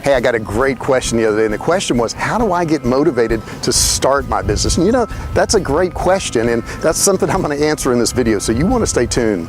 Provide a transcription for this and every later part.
Hey, I got a great question the other day, and the question was, how do I get motivated to start my business? And you know, that's a great question, and that's something I'm going to answer in this video, so you want to stay tuned.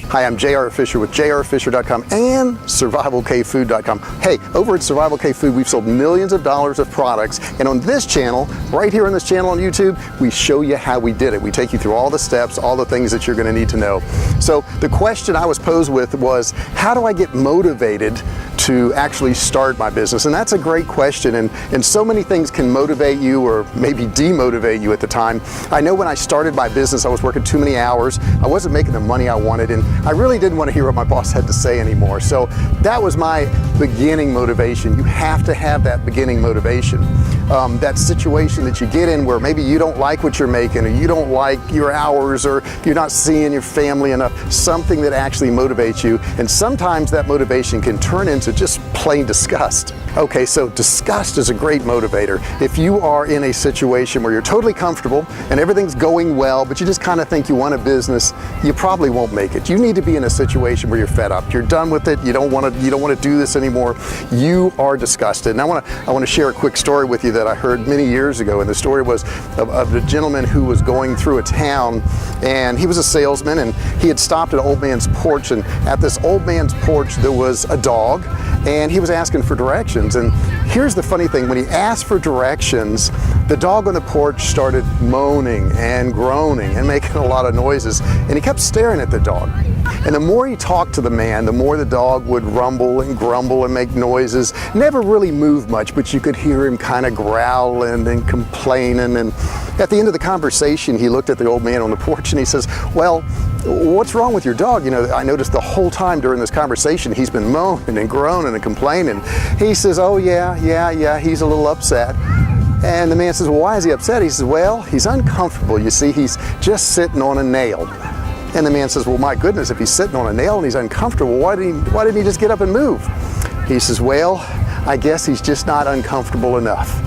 Hi, I'm J.R. Fisher with jrfisher.com and survivalcavefood.com. Hey, over at Survival Cave Food, we've sold millions of dollars of products, and on this channel, right here on this channel on YouTube, we show you how we did it. We take you through all the steps, all the things that you're going to need to know. So the question I was posed with was, how do I get motivated to actually start my business? And that's a great question, and so many things can motivate you or maybe demotivate you at the time. I know when I started my business, I was working too many hours. I wasn't making the money I wanted, and I really didn't want to hear what my boss had to say anymore. So that was my beginning motivation. You have to have that beginning motivation. That situation that you get in where maybe you don't like what you're making, or you don't like your hours, or you're not seeing your family enough, something that actually motivates you. And sometimes that motivation can turn into just plain disgust. Okay, so disgust is a great motivator. If you are in a situation where you're totally comfortable and everything's going well, but you just kind of think you want a business, you probably won't make it. You need to be in a situation where you're fed up. You're done with it. You don't want to do this anymore. You are disgusted. And I want to share a quick story with you that I heard many years ago. And the story was of a gentleman who was going through a town, and he was a salesman, and he had stopped at an old man's porch, and at this old man's porch there was a dog, and he was asking for directions. And here's the funny thing, when he asked for directions, the dog on the porch started moaning and groaning and making a lot of noises, and he kept staring at the dog. And the more he talked to the man, the more the dog would rumble and grumble and make noises. Never really moved much, but you could hear him kind of growling and complaining. And at the end of the conversation, he looked at the old man on the porch and he says, "Well, what's wrong with your dog? You know, I noticed the whole time during this conversation he's been moaning and groaning and complaining." He says, "Oh yeah, he's a little upset." And the man says, "Well, why is he upset?" He says, "Well, he's uncomfortable. You see, he's just sitting on a nail." And the man says, "Well, my goodness, if he's sitting on a nail and he's uncomfortable, why didn't he just get up and move?" He says, "Well, I guess he's just not uncomfortable enough."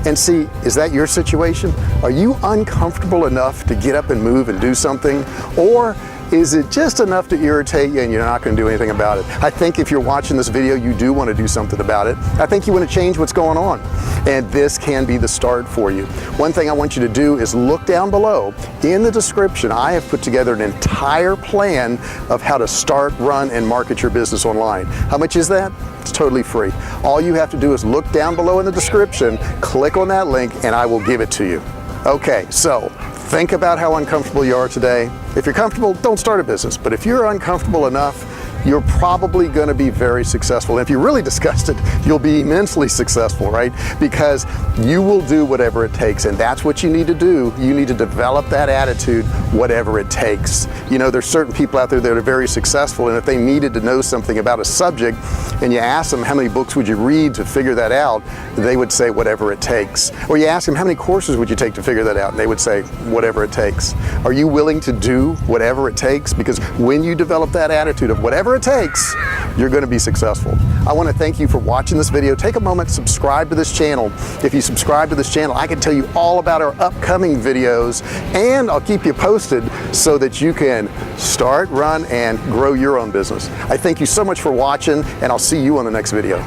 And see, is that your situation? Are you uncomfortable enough to get up and move and do something? Or is it just enough to irritate you and you're not going to do anything about it? I think if you're watching this video, you do want to do something about it. I think you want to change what's going on. And this can be the start for you. One thing I want you to do is look down below. In the description, I have put together an entire plan of how to start, run, and market your business online. How much is that? It's totally free. All you have to do is look down below in the description, click on that link, and I will give it to you. Okay, so think about how uncomfortable you are today. If you're comfortable, don't start a business. But if you're uncomfortable enough, you're probably going to be very successful. And if you're really disgusted, you'll be immensely successful, right? Because you will do whatever it takes, and that's what you need to do. You need to develop that attitude, whatever it takes. You know, there's certain people out there that are very successful, and if they needed to know something about a subject, and you ask them how many books would you read to figure that out, they would say whatever it takes. Or you ask them how many courses would you take to figure that out, and they would say whatever it takes. Are you willing to do whatever it takes? Because when you develop that attitude of whatever it takes, you're going to be successful. I want to thank you for watching this video. Take a moment, subscribe to this channel. If you subscribe to this channel, I can tell you all about our upcoming videos, and I'll keep you posted so that you can start, run, and grow your own business. I thank you so much for watching, and I'll see you on the next video.